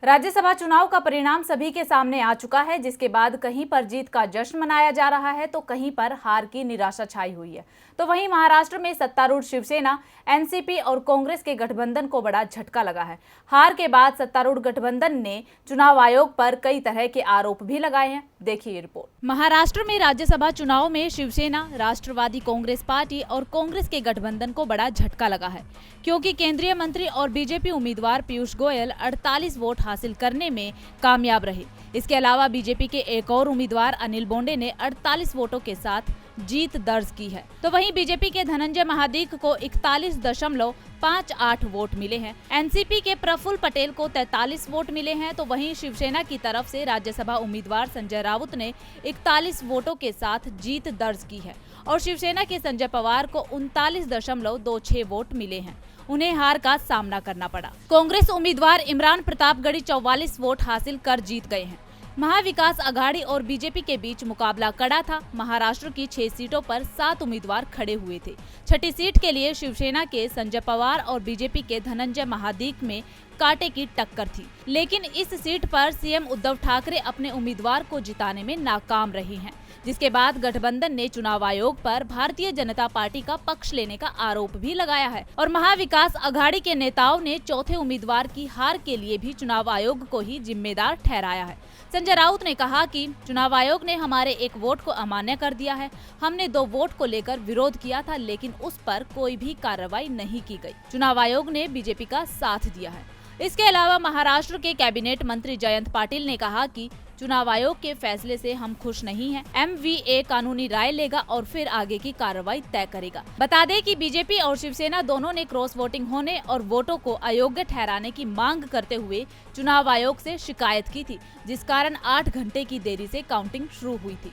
राज्यसभा चुनाव का परिणाम सभी के सामने आ चुका है, जिसके बाद कहीं पर जीत का जश्न मनाया जा रहा है तो कहीं पर हार की निराशा छाई हुई है। तो वहीं महाराष्ट्र में सत्तारूढ़ शिवसेना, एनसीपी और कांग्रेस के गठबंधन को बड़ा झटका लगा है। हार के बाद सत्तारूढ़ गठबंधन ने चुनाव आयोग पर कई तरह के आरोप भी लगाए हैं। देखिए रिपोर्ट। महाराष्ट्र में राज्यसभा चुनाव में शिवसेना, राष्ट्रवादी कांग्रेस पार्टी और कांग्रेस के गठबंधन को बड़ा झटका लगा है, क्योंकि केंद्रीय मंत्री और बीजेपी उम्मीदवार पीयूष गोयल 48 वोट हासिल करने में कामयाब रहे। इसके अलावा बीजेपी के एक और उम्मीदवार अनिल बोंडे ने 48 वोटों के साथ जीत दर्ज की है। तो वहीं बीजेपी के धनंजय महादीक को 41.58 वोट मिले हैं। एनसीपी के प्रफुल्ल पटेल को 43 वोट मिले हैं। तो वहीं शिवसेना की तरफ से राज्यसभा उम्मीदवार संजय राउत ने 41 वोटों के साथ जीत दर्ज की है और शिवसेना के संजय पवार को 39.26 वोट मिले हैं। उन्हें हार का सामना करना पड़ा। कांग्रेस उम्मीदवार इमरान प्रतापगढ़ी 44 वोट हासिल कर जीत गए हैं। महाविकास आघाड़ी और बीजेपी के बीच मुकाबला कड़ा था। महाराष्ट्र की 6 सीटों पर 7 उम्मीदवार खड़े हुए थे। छठी सीट के लिए शिवसेना के संजय पवार और बीजेपी के धनंजय महादीक में कांटे की टक्कर थी, लेकिन इस सीट पर सीएम उद्धव ठाकरे अपने उम्मीदवार को जिताने में नाकाम रहे हैं, जिसके बाद गठबंधन ने चुनाव आयोग पर भारतीय जनता पार्टी का पक्ष लेने का आरोप भी लगाया है और महाविकास आघाड़ी के नेताओं ने चौथे उम्मीदवार की हार के लिए भी चुनाव आयोग को ही जिम्मेदार ठहराया है। संजय राउत ने कहा कि चुनाव आयोग ने हमारे एक वोट को अमान्य कर दिया है। हमने 2 वोट को लेकर विरोध किया था, लेकिन उस पर कोई भी कार्रवाई नहीं की गई। चुनाव आयोग ने बीजेपी का साथ दिया है। इसके अलावा महाराष्ट्र के कैबिनेट मंत्री जयंत पाटिल ने कहा कि चुनाव आयोग के फैसले से हम खुश नहीं हैं। एमवीए कानूनी राय लेगा और फिर आगे की कार्रवाई तय करेगा। बता दें कि बीजेपी और शिवसेना दोनों ने क्रॉस वोटिंग होने और वोटों को अयोग्य ठहराने की मांग करते हुए चुनाव आयोग से शिकायत की थी, जिस कारण 8 घंटे की देरी से काउंटिंग शुरू हुई थी।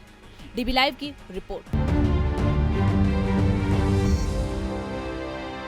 डीबी लाइव की रिपोर्ट।